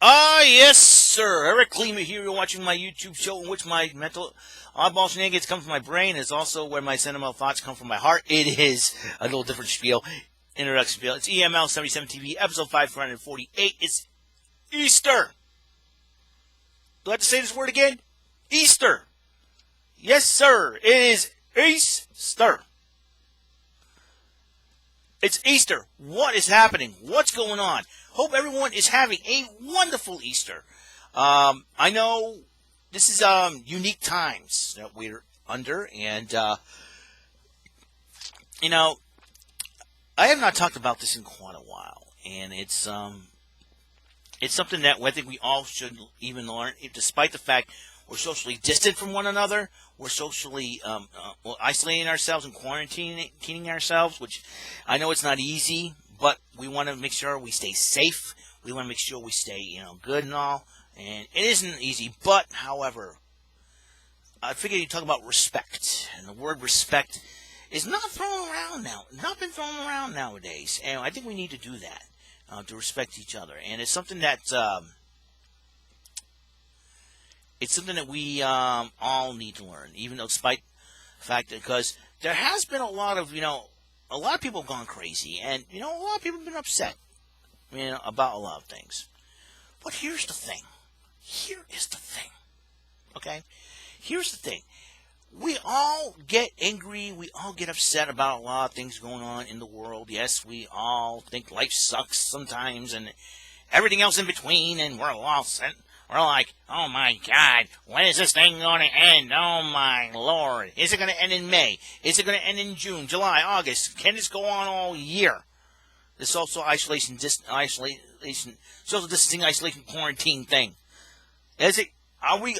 Yes, sir. Eric Klima here. You're watching my YouTube show in which my mental oddball shenanigans come from my brain. It's also where my sentimental thoughts come from my heart. It is a little different spiel. Introduction spiel. It's EML77 TV, episode 548. It's Easter. Do I have to say this word again? Easter. Yes, sir. It is Easter. It's Easter. What is happening? What's going on? Hope everyone is having a wonderful Easter. I know this is unique times that we're under, and I have not talked about this in quite a while, and it's something that I think we all should even learn. Despite the fact we're socially distant from one another, we're socially isolating ourselves and quarantining ourselves, which I know it's not easy. But we want to make sure we stay safe. We want to make sure we stay, good and all. And it isn't easy. But, however, I figured you talk about respect. And the word respect is not thrown around now. Not been thrown around nowadays. And I think we need to do that, to respect each other. And it's something that, we all need to learn. Even though, despite the fact that, because there has been a lot of, a lot of people have gone crazy, and, a lot of people have been upset, about a lot of things. But here's the thing. Here is the thing. Okay? Here's the thing. We all get angry. We all get upset about a lot of things going on in the world. Yes, we all think life sucks sometimes, and everything else in between, and we're lost. And we're like, oh my God, when is this thing going to end? Oh my Lord. Is it going to end in May? Is it going to end in June, July, August? Can this go on all year? This social social distancing, isolation, quarantine thing. Is it? Are we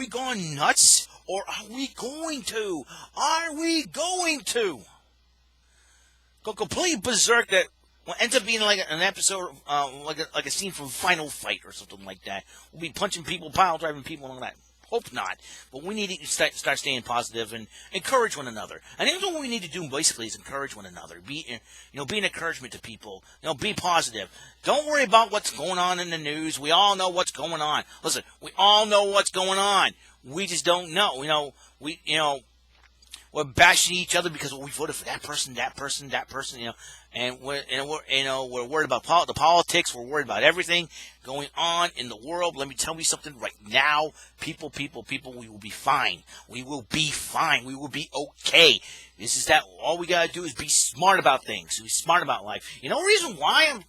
going nuts? Or are we going to? Are we going to go completely berserk that ends up being like an episode, like a scene from Final Fight or something like that? We'll be punching people, pile driving people, and all that. Hope not. But we need to start staying positive and encourage one another. And that's what we need to do basically is encourage one another. Be an encouragement to people. Be positive. Don't worry about what's going on in the news. We all know what's going on. Listen, we all know what's going on. We just don't know. We're bashing each other because we voted for that person, and we're worried about the politics. We're worried about everything going on in the world. Let me tell you something right now, people, we will be fine. We will be fine. We will be okay. This is that. All we gotta do is be smart about things. Be smart about life. The reason why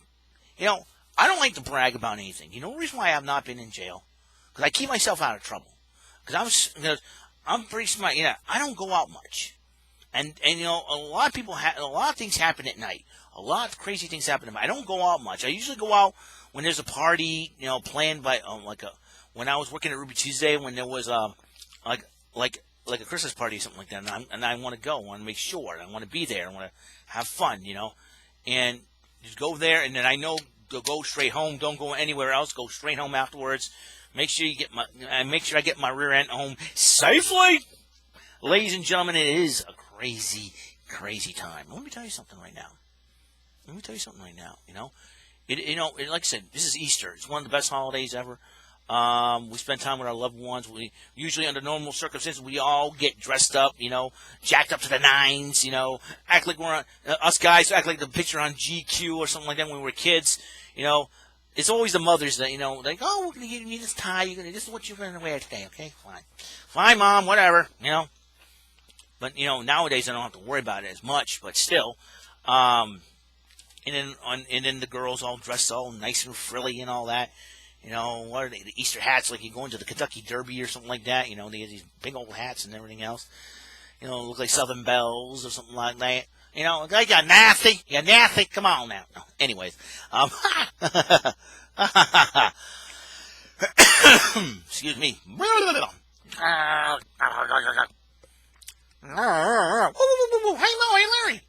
I don't like to brag about anything. The reason why I have not been in jail, because I keep myself out of trouble. Because I'm pretty smart. I don't go out much. And a lot of people a lot of things happen at night. A lot of crazy things happen at night. I don't go out much. I usually go out when there's a party, planned by when I was working at Ruby Tuesday, when there was like a Christmas party or something like that, and I want to go. I want to make sure. I want to be there. I want to have fun, and just go there, and then I know to go straight home. Don't go anywhere else. Go straight home afterwards. Make sure I get my rear end home safely. Ladies and gentlemen, it is a crazy, crazy time. Let me tell you something right now. Like I said, this is Easter. It's one of the best holidays ever. We spend time with our loved ones. We usually, under normal circumstances, we all get dressed up, jacked up to the nines, act like we're us guys act like the picture on GQ or something like that when we were kids, It's always the mothers that, like, oh, we're going to give you this tie. This is what you're going to wear today, okay? Fine, Mom, whatever, But, nowadays I don't have to worry about it as much, but still. And then the girls all dressed all nice and frilly and all that. What are they? The Easter hats, like you go into the Kentucky Derby or something like that. They have these big old hats and everything else. Look like Southern Bells or something like that. Like you're nasty. Come on now. No, anyways, excuse me. Hey, Larry.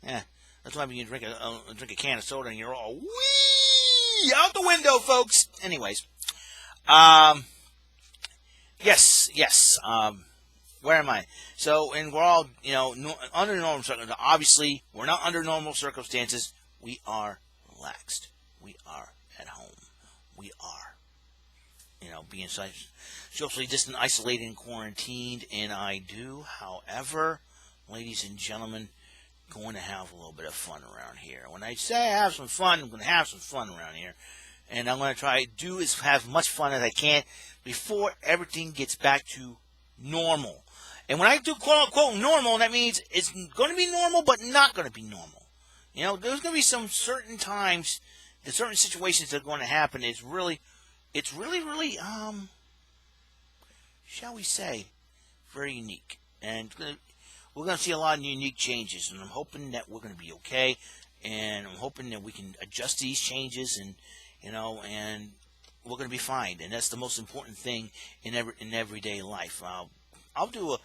Yeah, that's why when you drink a can of soda and you're all wee out the window, folks. Anyways, yes. Where am I? So, and we're all, under normal circumstances. Obviously, we're not under normal circumstances. We are relaxed. We are at home. We are being socially distant, isolated, and quarantined. And I do, however, ladies and gentlemen, going to have a little bit of fun around here. When I say have some fun, I'm going to have some fun around here. And I'm going to try to do is have much fun as I can before everything gets back to normal. And when I do quote-unquote normal, that means it's going to be normal, but not going to be normal. There's going to be some certain times, the certain situations that are going to happen. It's really, shall we say, very unique. And we're going to see a lot of unique changes. And I'm hoping that we're going to be okay. And I'm hoping that we can adjust these changes and we're going to be fine. And that's the most important thing in everyday life. I'll do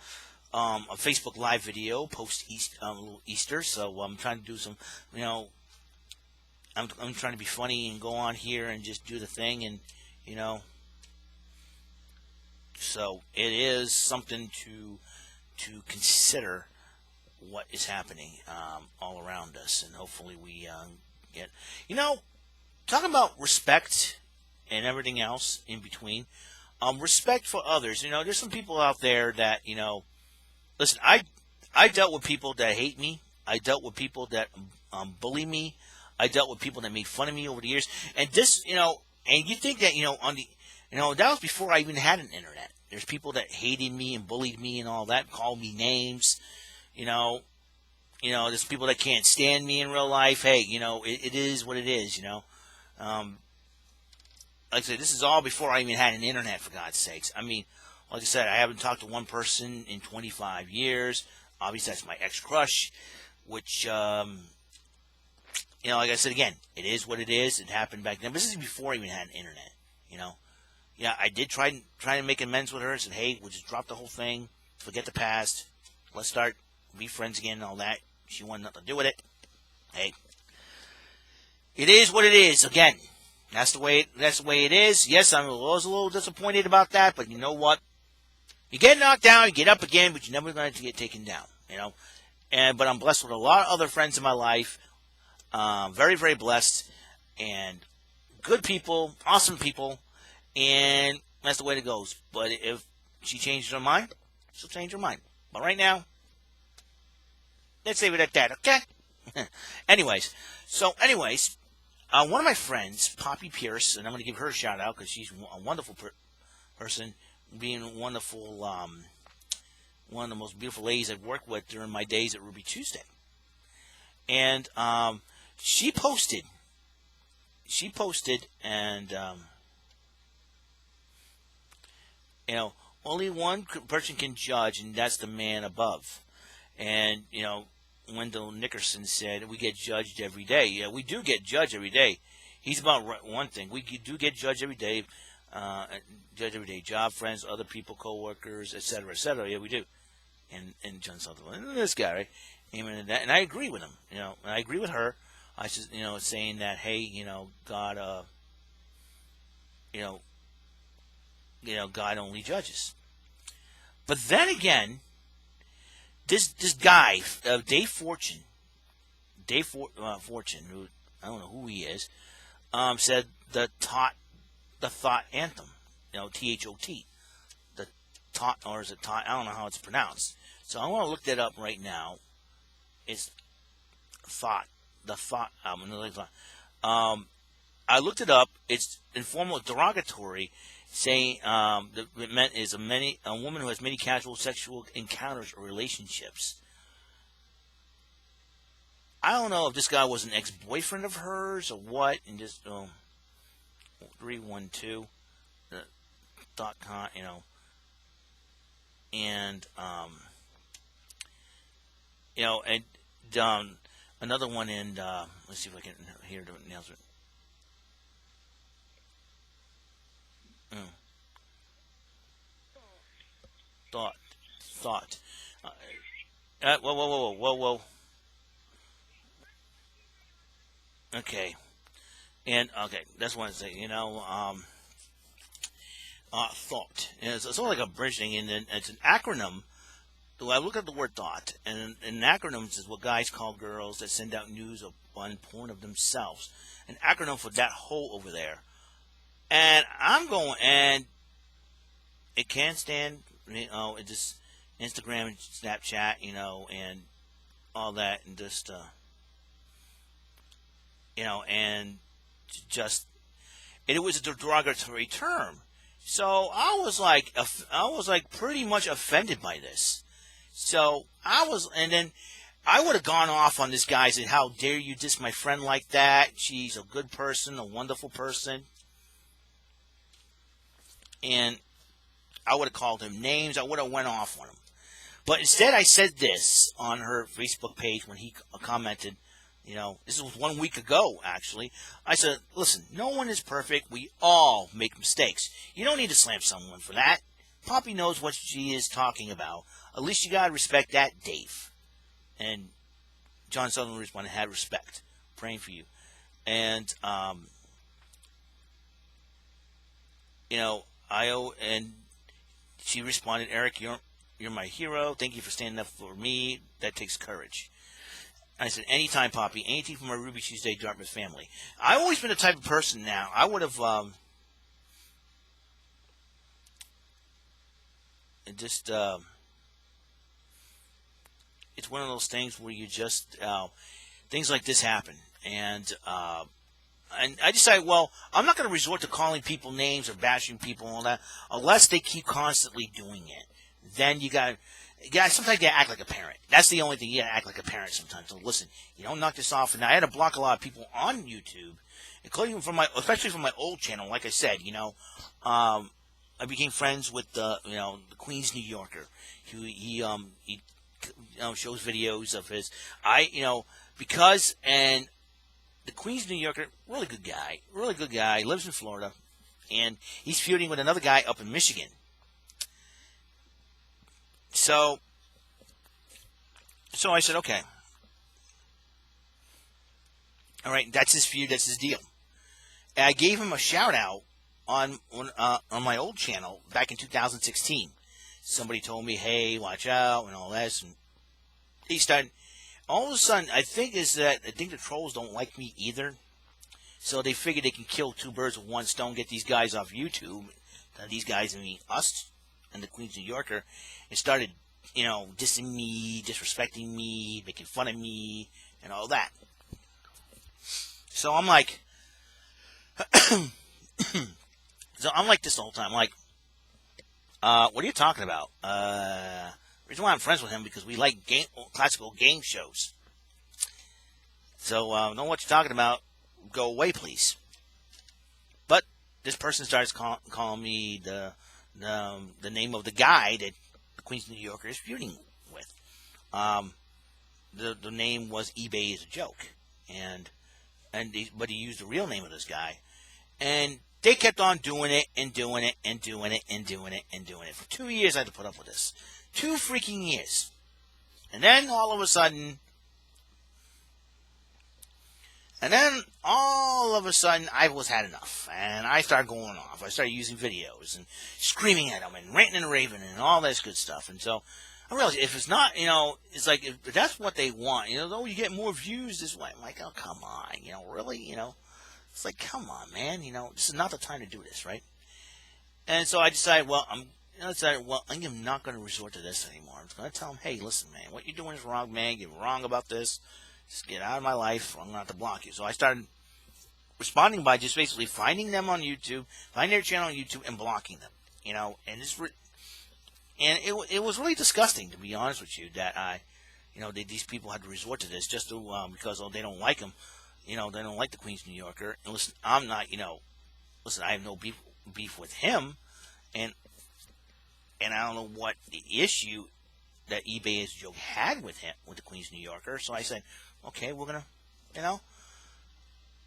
a Facebook Live video post Easter, so I'm trying to do some, I'm trying to be funny and go on here and just do the thing, and so it is something to consider what is happening all around us, and hopefully we get, talking about respect and everything else in between. Respect for others. There's some people out there that, listen, I dealt with people that hate me. I dealt with people that bully me. I dealt with people that made fun of me over the years. And this, and you think that, that was before I even had an internet. There's people that hated me and bullied me and all that, called me names. There's people that can't stand me in real life. Hey, it is what it is, like I said, this is all before I even had an internet, for God's sakes. I mean, like I said, I haven't talked to one person in 25 years. Obviously, that's my ex-crush, which, like I said, again, it is what it is. It happened back then. But this is before I even had an internet, Yeah, I did try to make amends with her. I said, hey, we'll just drop the whole thing. Forget the past. Let's be friends again and all that. She wanted nothing to do with it. Hey, it is what it is. Again. That's the way it is. Yes, I was a little disappointed about that, but you know what? You get knocked down, you get up again, but you're never going to get taken down, But I'm blessed with a lot of other friends in my life. Very, very blessed, and good people, awesome people, and that's the way it goes. But if she changes her mind, she'll change her mind. But right now, let's leave it at that, okay? Anyways. One of my friends, Poppy Pierce, and I'm going to give her a shout out because she's a wonderful person, being a wonderful, one of the most beautiful ladies I've worked with during my days at Ruby Tuesday. And she posted, and only one person can judge, and that's the man above. And Wendell Nickerson said, we get judged every day. Yeah, we do get judged every day. He's about one thing. We do get judged every day. Job, friends, other people, co-workers, etc., etc. Yeah, we do. And John Sutherland, this guy, right? Amen to that. And I agree with him. And I agree with her. I just, saying that, hey, God, God only judges. But then again, this guy, Dave Fortune, who I don't know who he is, said the Thought Anthem, THOT, the Thought, or is it Thought? I don't know how it's pronounced. So I want to look that up right now. It's Thought, the Thought album. I looked it up. It's informal, derogatory, saying that it meant is a woman who has many casual sexual encounters or relationships. I don't know if this guy was an ex-boyfriend of hers or what, and just 312 .com, and and another one in let's see if I can hear the announcement. Thought. Whoa. Okay. And, okay, that's one thing, thought. And it's sort of like a bridging, and it's an acronym. I look at the word thought, and an acronym is what guys call girls that send out news on porn of themselves. An acronym for that hole over there And I'm going, and it can't stand, it just Instagram and Snapchat, and all that, and just, and just, and it was a derogatory term. So I was like pretty much offended by this. So and then I would have gone off on this guy, said, "How dare you diss my friend like that? She's a good person, a wonderful person." And I would have called him names. I would have went off on him. But instead, I said this on her Facebook page when he commented. This was 1 week ago, actually. I said, "Listen, no one is perfect. We all make mistakes. You don't need to slam someone for that. Poppy knows what she is talking about. At least you gotta respect that, Dave." And John Sutherland responded, "Had respect. Praying for you." And and she responded, "Eric, you're my hero. Thank you for standing up for me. That takes courage." I said, "Anytime, Poppy. Anything for my Ruby Tuesday Dartmouth family." I've always been the type of person now. I would have just. It's one of those things where you just things like this happen, and I decided, well, I'm not going to resort to calling people names or bashing people and all that unless they keep constantly doing it. Then you got. Sometimes you gotta act like a parent. That's the only thing. You gotta act like a parent sometimes. So listen, you don't knock this off. And I had to block a lot of people on YouTube, including especially from my old channel. Like I said, I became friends with the Queens New Yorker. He shows videos of his. Because the Queens New Yorker, really good guy, lives in Florida, and he's feuding with another guy up in Michigan. So I said, okay. All right, that's his feud, that's his deal. And I gave him a shout out on my old channel back in 2016. Somebody told me, "Hey, watch out," and all this. And he started, all of a sudden, I think the trolls don't like me either. So they figured they can kill two birds with one stone, get these guys off YouTube. These guys, I mean, us and the Queens New Yorker, and started, dissing me, disrespecting me, making fun of me, and all that. So I'm like, this the whole time. I'm like, what are you talking about? The reason why I'm friends with him because we like classical game shows. So, know what you're talking about. Go away, please. But this person starts calling me the name of the guy that the Queens New Yorker is feuding with. The name was eBay is a joke, but he used the real name of this guy, and they kept on doing it and doing it and doing it and doing it and doing it for 2 years. I had to put up with this, 2 freaking years, and then all of a sudden, I was had enough, and I started going off. I started using videos and screaming at them and ranting and raving and all this good stuff. And so I realized if it's not, it's like if that's what they want, though you get more views this way. I'm like, oh, come on, really, it's like, come on, man, this is not the time to do this, right? And so I decided, I'm not going to resort to this anymore. I'm going to tell them, hey, listen, man, what you're doing is wrong, man. You're wrong about this. Just get out of my life, or I'm going to have to block you. So I started responding by just basically finding them on YouTube, finding their channel on YouTube, and blocking them. And it was really disgusting, to be honest with you, that these people had to resort to this just to because they don't like them. They don't like the Queens New Yorker. And listen, I'm not. I have no beef with him, and I don't know what the issue that eBay is joke had with him, with the Queens New Yorker. So I said, okay, we're gonna,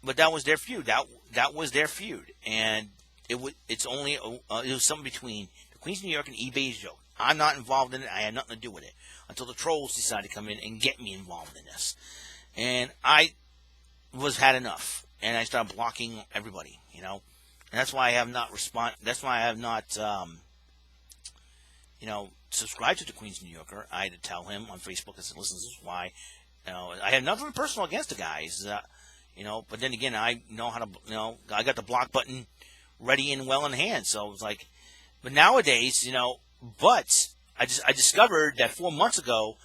but that was their feud. That was their feud, and it was something between the Queens New York and eBay's joke. I'm not involved in it. I had nothing to do with it until the trolls decided to come in and get me involved in this, and I had enough, and I started blocking everybody. And that's why I have not That's why I have not subscribed to the Queens New Yorker. I had to tell him on Facebook. I said, listen, this is why. I had nothing personal against the guys. But then again, I know how to. I got the block button ready and well in hand. So it was like, but nowadays, but I discovered that 4 months ago,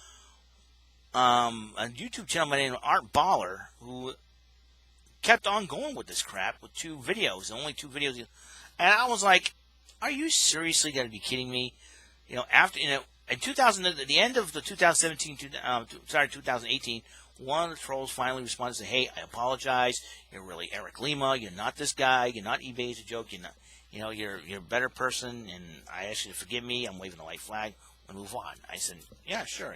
a YouTube channel named Art Baller, who kept on going with this crap with 2 videos, only 2 videos, and I was like, are you seriously going to be kidding me? After, in 2000, at the end of the 2018, one of the trolls finally responded and said, hey, I apologize. You're really Eric Lima. You're not this guy. You're not eBay's a joke. You're not, you're a better person, and I ask you to forgive me. I'm waving the white flag and move on. I said, yeah, sure,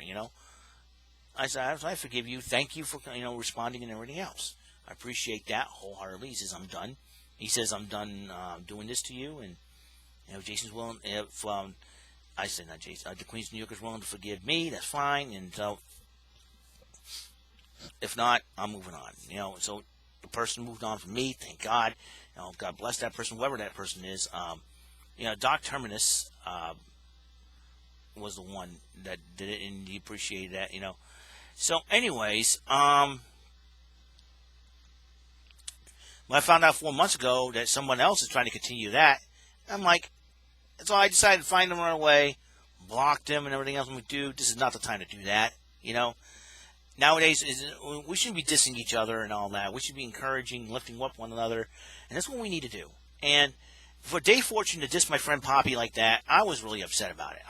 I said, I forgive you. Thank you for, responding and everything else. I appreciate that wholeheartedly. He says, I'm done. He says, I'm done doing this to you, and if Jason's willing, if I said, not Jason, the Queens of New York is willing to forgive me, that's fine, and so if not, I'm moving on. So the person moved on from me, thank God. God bless that person, whoever that person is. Doc Terminus was the one that did it, and he appreciated that, So, anyways, when I found out 4 months ago that someone else is trying to continue that, I'm like, so I decided to find them right away, blocked him and everything else. I'm like, dude, this is not the time to do that, Nowadays, we shouldn't be dissing each other and all that. We should be encouraging, lifting up one another, and that's what we need to do. And for Dave Fortune to diss my friend Poppy like that, I was really upset about it.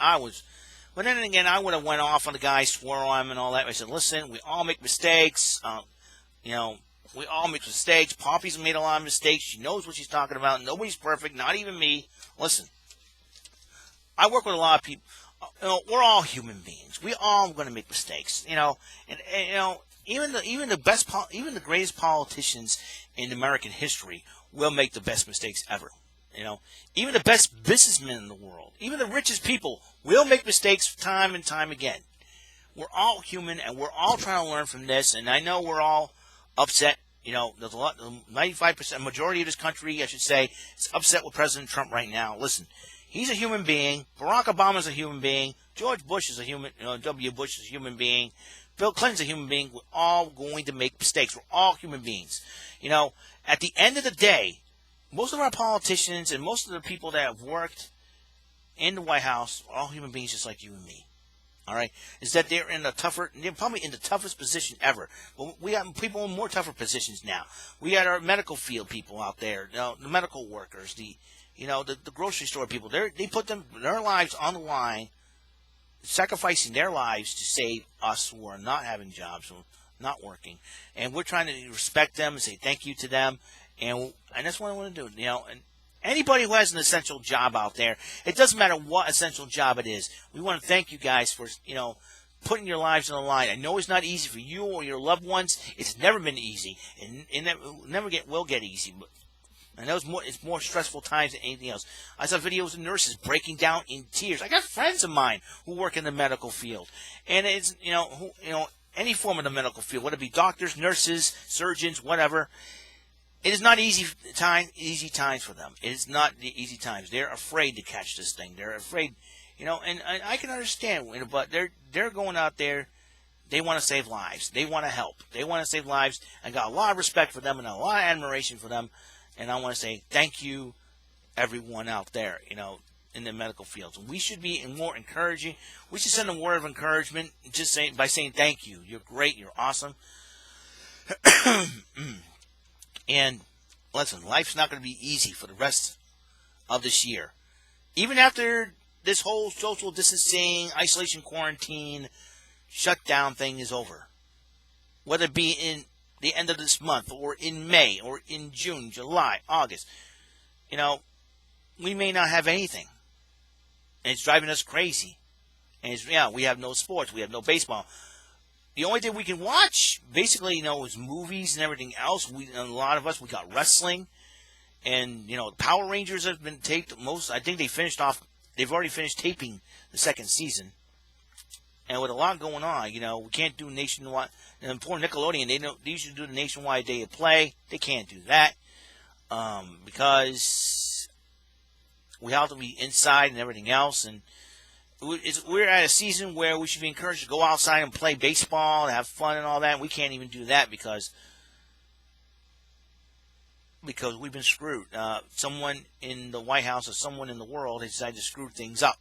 But then again, I would have went off on the guy, swore on him and all that. I said, listen, we all make mistakes. We all make mistakes. Poppy's made a lot of mistakes. She knows what she's talking about. Nobody's perfect, not even me. Listen, I work with a lot of people. We're all human beings. We all going to make mistakes, and even the greatest politicians in American history will make the best mistakes ever. Even the best businessmen in the world, even the richest people will make mistakes time and time again. We're all human, and we're all trying to learn from this. And I know we're all upset. There's a lot, 95%, majority of this country, I should say, is upset with President Trump right now. Listen. He's a human being. Barack Obama's a human being. George Bush is a human. W. Bush is a human being. Bill Clinton's a human being. We're all going to make mistakes. We're all human beings. At the end of the day, most of our politicians and most of the people that have worked in the White House are all human beings, just like you and me. All right, is that they're probably in the toughest position ever. But we got people in more tougher positions now. We got our medical field people out there, the medical workers, the grocery store people. They put their lives on the line, sacrificing their lives to save us who are not having jobs, who are not working. And we're trying to respect them and say thank you to them. And that's what I want to do. And anybody who has an essential job out there, it doesn't matter what essential job it is. We want to thank you guys for, putting your lives on the line. I know it's not easy for you or your loved ones. It's never been easy, and it never will get easy. But I know it's more stressful times than anything else. I saw videos of nurses breaking down in tears. I got friends of mine who work in the medical field, and it's any form of the medical field, whether it be doctors, nurses, surgeons, whatever. It is not easy times for them. It is not the easy times. They're afraid to catch this thing. They're afraid, and I can understand, but they're going out there. They want to save lives. They want to help. They want to save lives. I got a lot of respect for them and a lot of admiration for them. And I want to say thank you, everyone out there, in the medical fields. We should be more encouraging. We should send a word of encouragement by saying thank you. You're great. You're awesome. And listen, life's not going to be easy for the rest of this year. Even after this whole social distancing, isolation, quarantine, shutdown thing is over. Whether it be in the end of this month, or in May, or in June, July, August. We may not have anything. And it's driving us crazy. And we have no sports. We have no baseball. The only thing we can watch, basically, is movies and everything else. A lot of us, we got wrestling. And, Power Rangers have been taped. I think they've already finished taping the second season. And with a lot going on, we can't do nationwide. And poor Nickelodeon, they used to do the nationwide day of play. They can't do that because we have to be inside and everything else. And we're at a season where we should be encouraged to go outside and play baseball and have fun and all that. We can't even do that because because we've been screwed. Someone in the White House or someone in the world has decided to screw things up,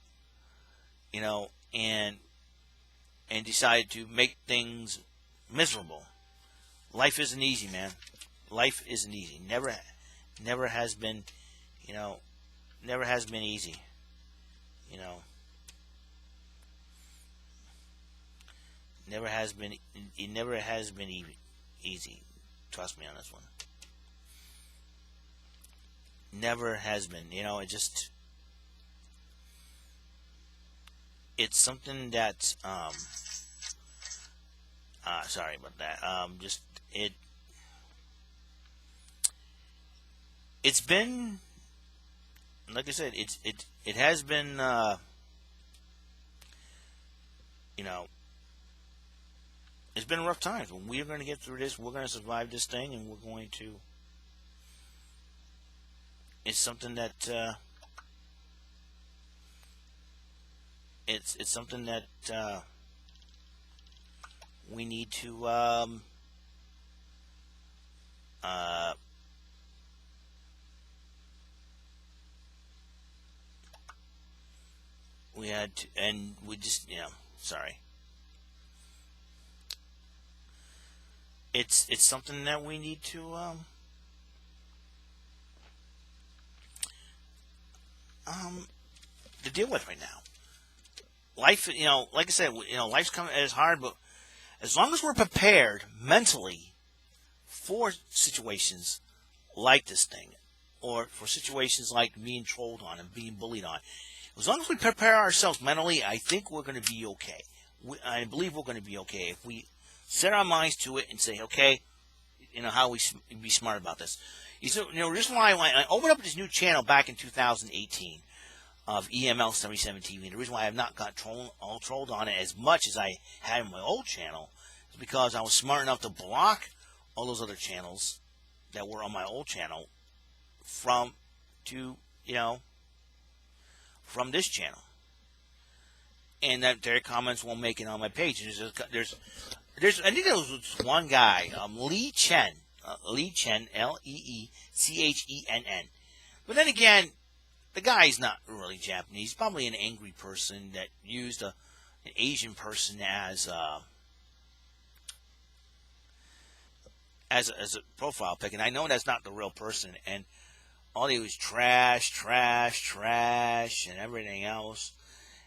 and decided to make things miserable. Life isn't easy, man. Life isn't easy. Never has been, never has been easy. Never has been. It never has been easy. Trust me on this one. Never has been. It just. It's something that. Sorry about that. Just it. It's been. Like I said, it has been. It's been rough times. But we are going to get through this. We're going to survive this thing, and we're going to. It's something that. It's something that we need to. We had to, and we just, sorry. It's something that we need to deal with right now. Life, like I said, life's coming as hard, but as long as we're prepared mentally for situations like this thing, or for situations like being trolled on and being bullied on, as long as we prepare ourselves mentally, I think we're going to be okay. I believe we're going to be okay if we set our minds to it and say, okay, how we be smart about this. The reason why I opened up this new channel back in 2018 of EML77 TV, and the reason why I have not got trolled on it as much as I had in my old channel is because I was smart enough to block all those other channels that were on my old channel from this channel, and that their comments won't make it on my page. There's I think there was one guy, Lee Chen, Leechen, but then again, the guy's not really Japanese. He's probably an angry person that used an Asian person as a profile pic, and I know that's not the real person. And all he was trash, and everything else.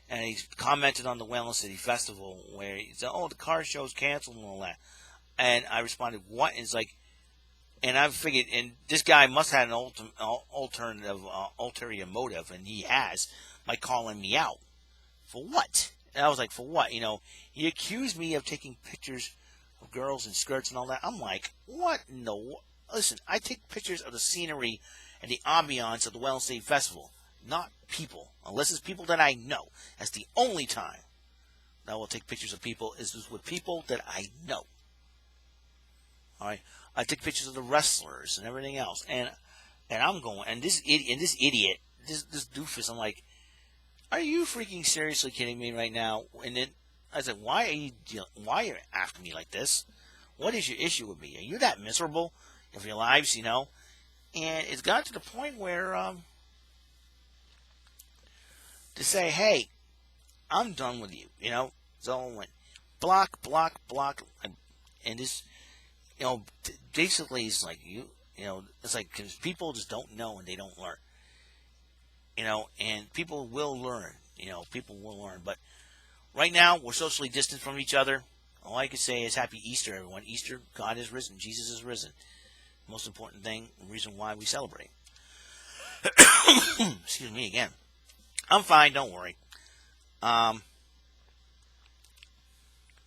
And he commented on the WEML-TV festival where he said, "Oh, the car show's canceled and all that." And I responded, "What?" And it's like, and I figured, and this guy must have an ulterior motive, and he has, by calling me out. For what? And I was like, for what? He accused me of taking pictures of girls in skirts and all that. I'm like, what? No. Listen, I take pictures of the scenery and the ambiance of the WEML-TV festival, not people. Unless it's people that I know. That's the only time that I will take pictures of people is with people that I know. All right, I take pictures of the wrestlers and everything else, and I'm going, and this idiot, this doofus, I'm like, are you freaking seriously kidding me right now? And then I said, why are you after me like this? What is your issue with me? Are you that miserable of your lives? And it's got to the point where to say, hey, I'm done with you. So I went block, and this. Basically, it's like it's like because people just don't know and they don't learn. And people will learn. People will learn. But right now, we're socially distant from each other. All I can say is Happy Easter, everyone. Easter, God is risen. Jesus is risen. Most important thing, reason why we celebrate. Excuse me again. I'm fine. Don't worry. This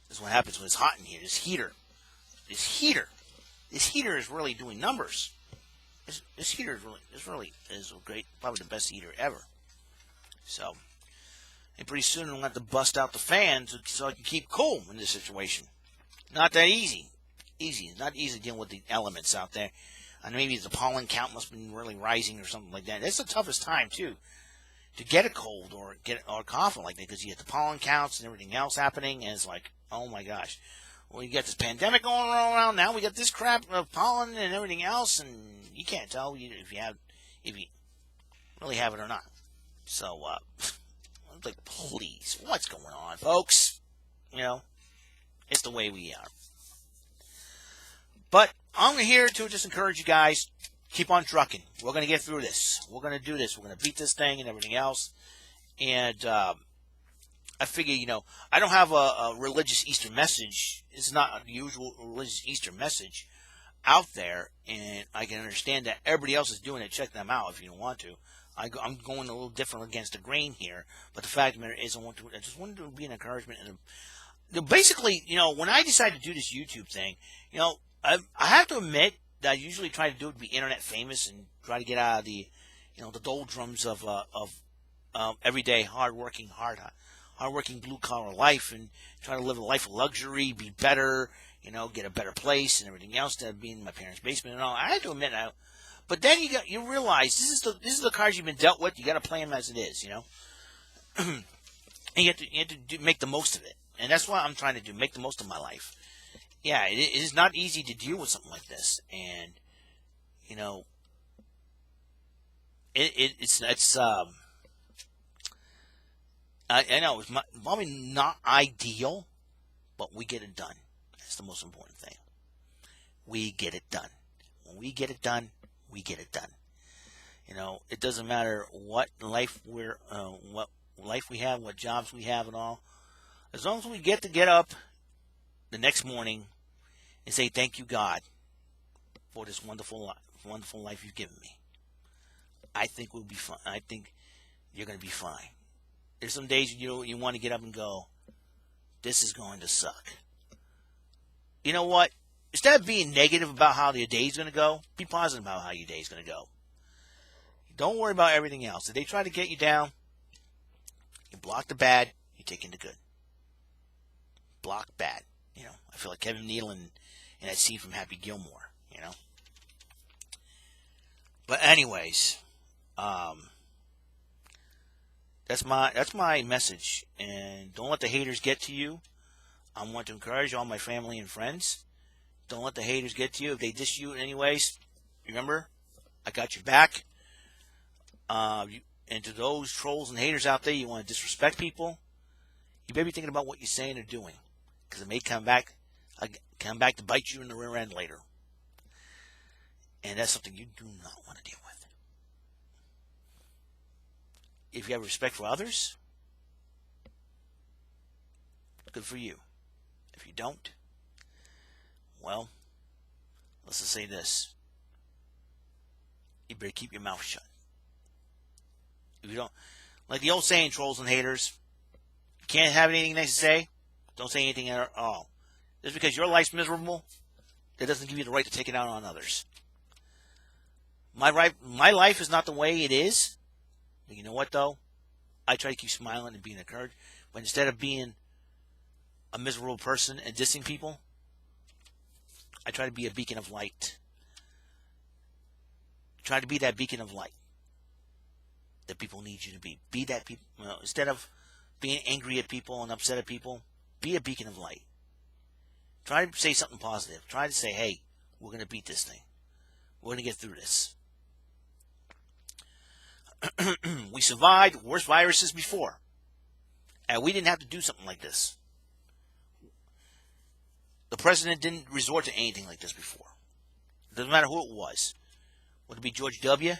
is what happens when it's hot in here. This heater is really doing numbers. This heater is really great, probably the best heater ever. So, and pretty soon I'm going to have to bust out the fans so I can keep cool in this situation. Not that easy. It's not easy dealing with the elements out there. And maybe the pollen count must have been really rising or something like that. That's the toughest time too, to get a cold or a cough like that, because you get the pollen counts and everything else happening, and it's like, oh my gosh. We got this pandemic going around now. We got this crap of pollen and everything else, and you can't tell if you really have it or not. So, I'm like, please, what's going on, folks? It's the way we are. But I'm here to just encourage you guys. Keep on trucking. We're going to get through this. We're going to do this. We're going to beat this thing and everything else. And I figure, I don't have a religious Easter message. It's not the usual religious Easter message out there. And I can understand that everybody else is doing it. Check them out if you don't want to. I'm going a little different against the grain here. But the fact of the matter is, I just wanted to be an encouragement. And basically, when I decided to do this YouTube thing, I have to admit that I usually try to do it to be internet famous and try to get out of the, the doldrums of everyday hardworking blue collar life and try to live a life of luxury, be better, get a better place and everything else instead of being in my parents' basement and all. I have to admit, but then you realize this is the cards you've been dealt with. You got to play them as it is, and you have to make the most of it, and that's what I'm trying to do, make the most of my life. Yeah, it is not easy to deal with something like this, and it's I know it's probably not ideal, but we get it done. That's the most important thing. We get it done. When we get it done, we get it done. It doesn't matter what life we have, what jobs we have, and all. As long as we get up the next morning and say, thank you, God, for this wonderful life you've given me, I think we'll be fine. I think you're going to be fine. There's some days you want to get up and go, this is going to suck. You know what? Instead of being negative about how your day's going to go, be positive about how your day's going to go. Don't worry about everything else. If they try to get you down, you block the bad, you take in the good. Block bad. I feel like Kevin Nealon in that scene from Happy Gilmore, But anyways, that's my message. And don't let the haters get to you. I want to encourage all my family and friends. Don't let the haters get to you. If they diss you in any ways, remember, I got your back. And to those trolls and haters out there, you want to disrespect people, you better be thinking about what you're saying or doing, because it may come back to bite you in the rear end later. And that's something you do not want to deal with. If you have respect for others, good for you. If you don't, well, let's just say this. You better keep your mouth shut. If you don't, like the old saying, trolls and haters, you can't have anything nice to say, don't say anything at all. Just because your life's miserable, that doesn't give you the right to take it out on others. My life is not the way it is. But you know what, though? I try to keep smiling and being encouraged. But instead of being a miserable person and dissing people, I try to be a beacon of light. Try to be that beacon of light that people need you to be. Be that people. Instead of being angry at people and upset at people, be a beacon of light. Try to say something positive. Try to say, hey, we're going to beat this thing. We're going to get through this. We survived worse viruses before. And we didn't have to do something like this. The president didn't resort to anything like this before. It doesn't matter who it was. Would it be George W.,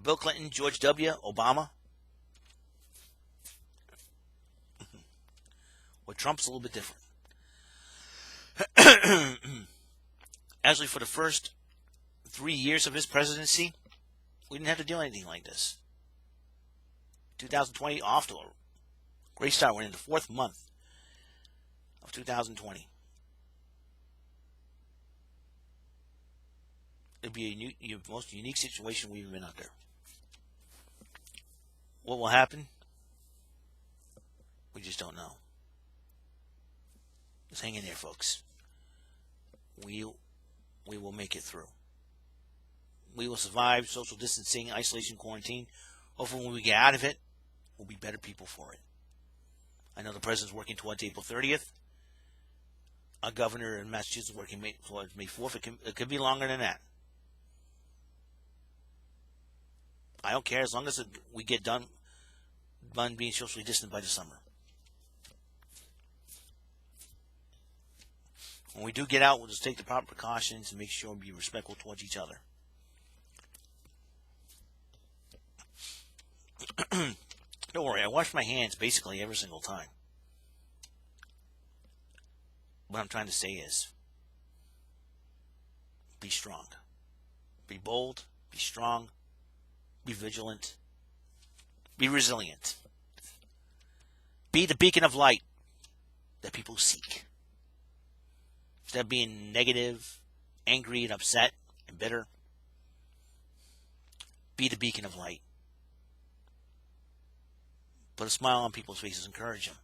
Bill Clinton, George W., Obama? Well, Trump's a little bit different. Actually, for the first 3 years of his presidency, we didn't have to do anything like this. 2020, off to a great start. We're in the 4th month of 2020. It'll be the most unique situation we've been under. What will happen? We just don't know. Just hang in there, folks. We will make it through. We will survive social distancing, isolation, quarantine. Hopefully when we get out of it, we'll be better people for it. I know the president's working towards April 30th. a governor in Massachusetts working towards May 4th. It could be longer than that. I don't care as long as we get done being socially distant by the summer. When we do get out, we'll just take the proper precautions and make sure we be respectful towards each other. Don't worry, I wash my hands basically every single time. What I'm trying to say is, be strong. Be bold, be strong, be vigilant, be resilient. Be the beacon of light that people seek. Instead of being negative, angry, and upset, and bitter, be the beacon of light. Put a smile on people's faces, encourage them.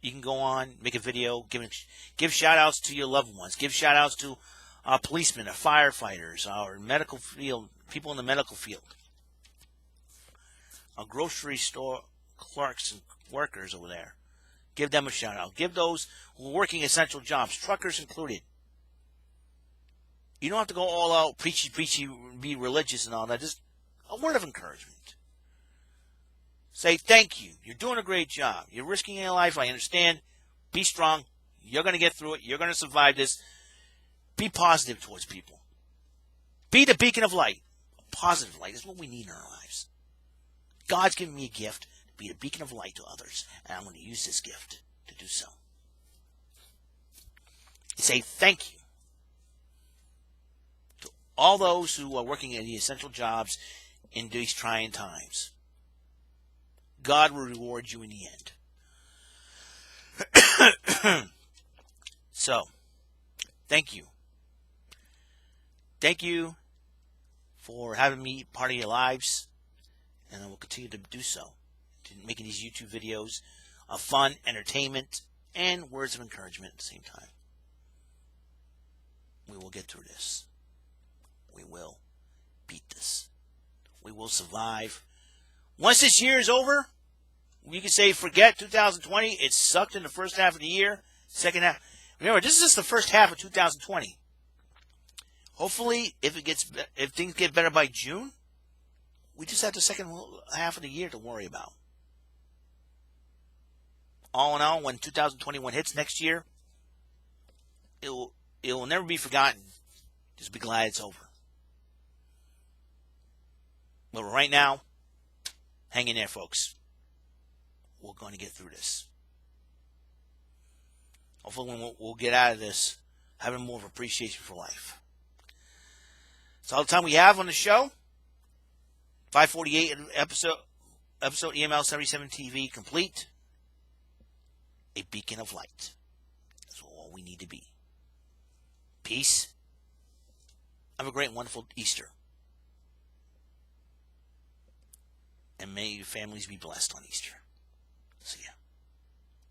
You can go on, make a video, give shout-outs to your loved ones. Give shout-outs to policemen, firefighters, our medical field, people in the medical field. Our grocery store clerks and workers over there. Give them a shout-out. Give those who are working essential jobs, truckers included. You don't have to go all out, preachy, be religious and all that. Just a word of encouragement. Say, thank you. You're doing a great job. You're risking your life. I understand. Be strong. You're going to get through it. You're going to survive this. Be positive towards people. Be the beacon of light. A positive light is what we need in our lives. God's given me a gift to be the beacon of light to others, and I'm going to use this gift to do so. Say thank you to all those who are working in the essential jobs in these trying times. God will reward you in the end. So, thank you. Thank you for having me part of your lives, and I will continue to do so, making these YouTube videos of fun, entertainment, and words of encouragement at the same time. We will get through this. We will beat this. We will survive. Once this year is over, you can say forget 2020. It sucked in the first half of the year. Second half. Remember, this is just the first half of 2020. Hopefully, if things get better by June, we just have the second half of the year to worry about. All in all, when 2021 hits next year, it will never be forgotten. Just be glad it's over. But right now, hang in there, folks. We're going to get through this. Hopefully we'll get out of this having more of appreciation for life. That's all the time we have on the show. 548 episode EML77 TV complete. A beacon of light. That's all we need to be. Peace. Have a great and wonderful Easter. And may your families be blessed on Easter. See ya.